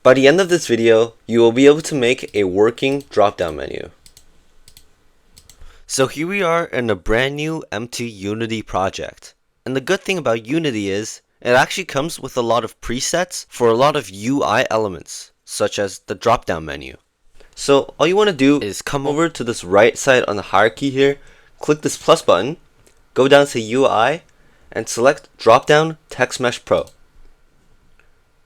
By the end of this video, you will be able to make a working drop-down menu. So here we are in a brand new empty Unity project. And the good thing about Unity is it actually comes with a lot of presets for a lot of UI elements, such as the drop-down menu. So all you want to do is come over to this right side on the hierarchy here, click this plus button, go down to UI, and select Dropdown Text Mesh Pro.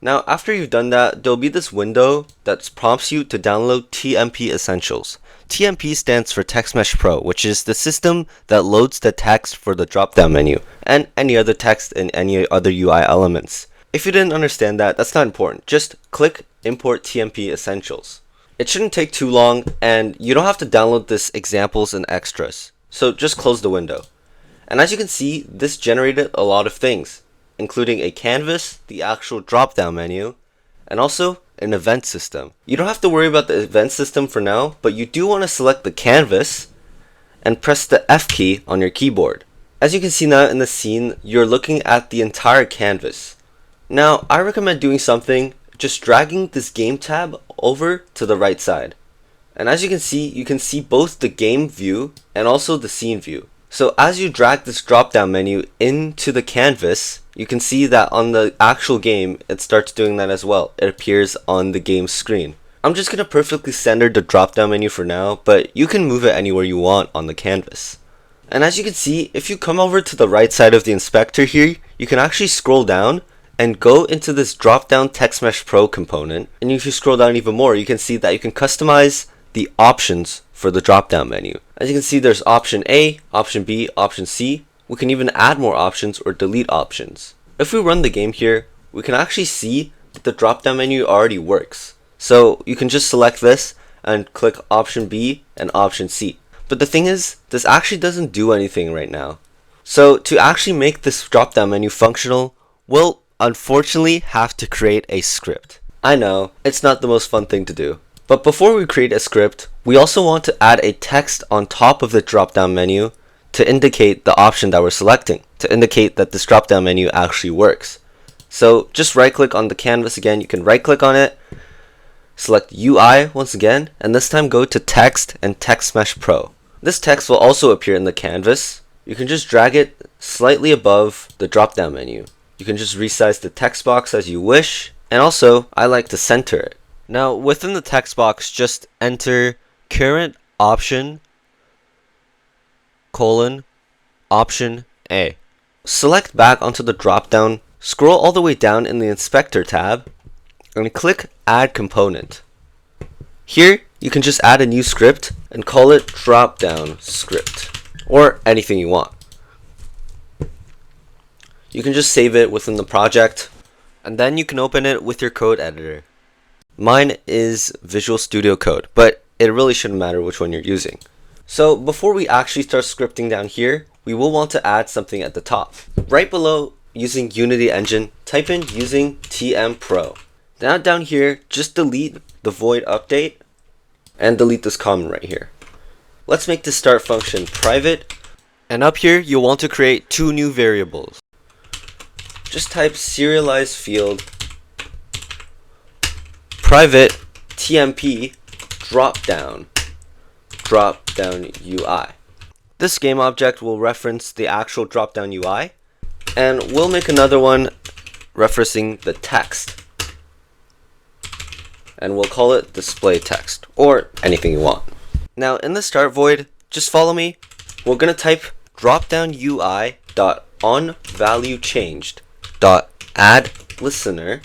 Now after you've done that, there'll be this window that prompts you to download TMP Essentials. TMP stands for Text Mesh Pro, which is the system that loads the text for the drop-down menu and any other text and any other UI elements. If you didn't understand that, that's not important. Just click Import TMP Essentials. It shouldn't take too long, and you don't have to download this examples and extras. So just close the window. And as you can see, this generated a lot of things, including a canvas, the actual drop-down menu, and also an event system. You don't have to worry about the event system for now, but you do want to select the canvas and press the F key on your keyboard. As you can see now in the scene, you're looking at the entire canvas. Now, I recommend doing something, just dragging this game tab over to the right side. And as you can see both the game view and also the scene view. So as you drag this drop-down menu into the canvas, you can see that on the actual game, it starts doing that as well. It appears on the game screen. I'm just going to perfectly center the drop-down menu for now, but you can move it anywhere you want on the canvas. And as you can see, if you come over to the right side of the inspector here, you can actually scroll down and go into this drop-down Text Mesh Pro component. And if you scroll down even more, you can see that you can customize the options for the drop-down menu. As you can see, there's option A, option B, option C. We can even add more options or delete options. If we run the game here, we can actually see that the drop-down menu already works. So you can just select this and click option B and option C. But the thing is, this actually doesn't do anything right now. So to actually make this drop-down menu functional, we'll unfortunately have to create a script. I know, it's not the most fun thing to do. But before we create a script, we also want to add a text on top of the drop-down menu to indicate the option that we're selecting, to indicate that this drop-down menu actually works. So just right-click on the canvas again. You can right-click on it, select UI once again, and this time go to Text and Text Mesh Pro. This text will also appear in the canvas. You can just drag it slightly above the drop-down menu. You can just resize the text box as you wish, and also I like to center it. Now within the text box, just enter current option option A. Select back onto the drop down, scroll all the way down in the inspector tab, and click add component. Here you can just add a new script and call it dropdown script, or anything you want. You can just save it within the project, and then you can open it with your code editor. Mine is Visual Studio Code, but it really shouldn't matter which one you're using. So before we actually start scripting down here, we will want to add something at the top. Right below, using Unity Engine, type in using TM Pro. Now down here, just delete the void update and delete this comment right here. Let's make the start function private, and up here you'll want to create two new variables. Just type serialize field private TMP dropdown UI. This game object will reference the actual dropdown UI, and we'll make another one referencing the text, and we'll call it display text or anything you want. Now in the start void, just follow me. We're gonna type dropdown UI dot on value changed dot add listener.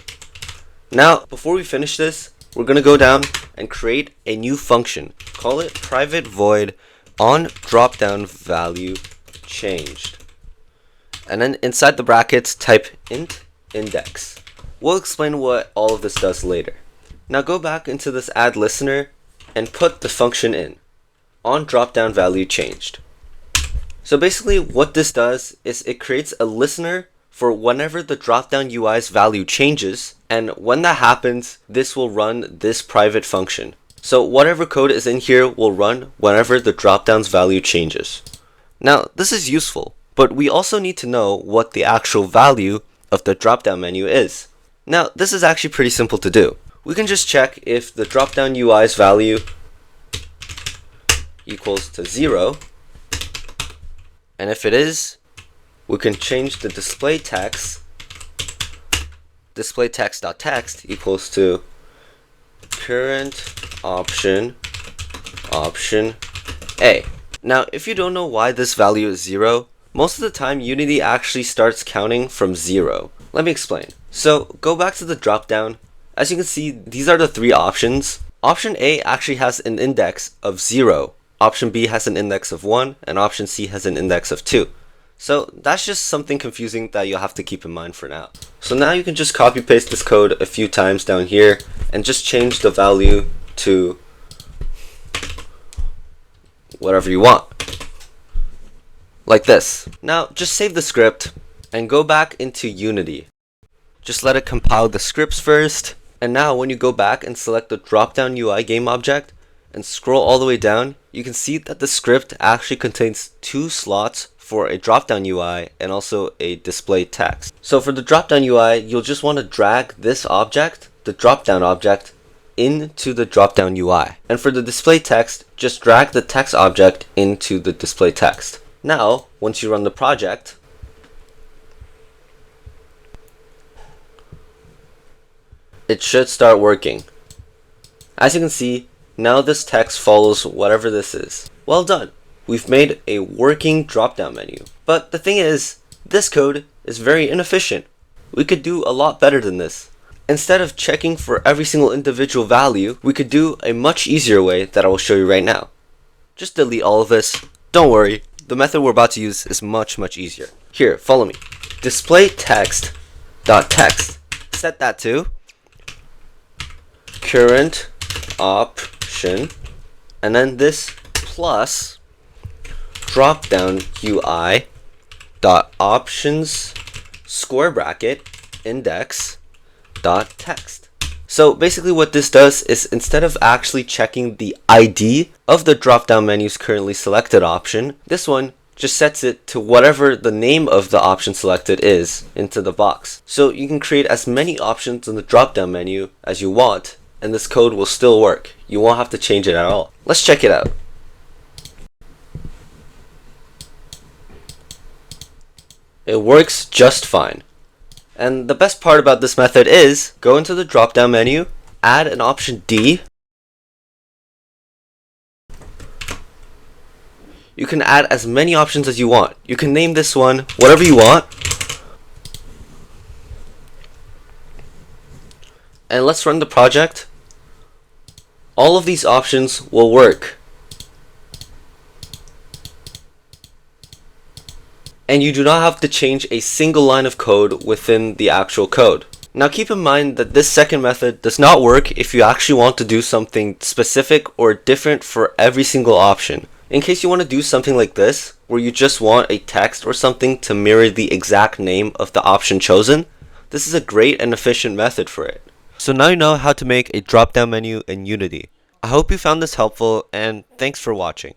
Now before we finish this, we're gonna go down and create a new function. Call it private void on dropdown value changed, and then inside the brackets type int index. We'll explain what all of this does later. Now go back into this add listener and put the function in on dropdown value changed. So basically what this does is it creates a listener for whenever the dropdown UI's value changes, and when that happens, this will run this private function. So whatever code is in here will run whenever the dropdown's value changes. Now this is useful, but we also need to know what the actual value of the dropdown menu is. Now this is actually pretty simple to do. we can just check if the dropdown UI's value equals to 0, and if it is, we can change the display text text.text equals to current option A. Now, if you don't know why this value is 0, most of the time Unity actually starts counting from 0. Let me explain. So go back to the dropdown. As you can see, these are the three options. Option A actually has an index of 0. Option B has an index of 1, and option C has an index of 2. So that's just something confusing that you'll have to keep in mind for now. So now you can just copy paste this code a few times down here and just change the value to whatever you want. Like this. Now just save the script and go back into Unity. Just let it compile the scripts first. And now when you go back and select the dropdown UI game object and scroll all the way down, you can see that the script actually contains 2 slots for a dropdown UI and also a display text. So for the dropdown UI, you'll just want to drag this object, the dropdown object, into the dropdown UI. And for the display text, just drag the text object into the display text. Now, once you run the project, it should start working. As you can see, now this text follows whatever this is. Well done! We've made a working drop-down menu. But the thing is, this code is very inefficient. We could do a lot better than this. Instead of checking for every single individual value, we could do a much easier way that I will show you right now. Just delete all of this. Don't worry, the method we're about to use is much easier. Here, follow me. Display text.text. Set that to current option, and then this plus dropdown UI dot options square bracket index dot text. So basically what this does is, instead of actually checking the ID of the dropdown menu's currently selected option, this one just sets it to whatever the name of the option selected is into the box. So you can create as many options in the dropdown menu as you want, and this code will still work. You won't have to change it at all. Let's check it out. It works just fine. And the best part about this method is, go into the drop-down menu, add an option D. You can add as many options as you want. You can name this one whatever you want. And let's run the project. All of these options will work. And you do not have to change a single line of code within the actual code. Now keep in mind that this second method does not work if you actually want to do something specific or different for every single option. In case you want to do something like this, where you just want a text or something to mirror the exact name of the option chosen, this is a great and efficient method for it. So now you know how to make a drop-down menu in Unity. I hope you found this helpful, and thanks for watching.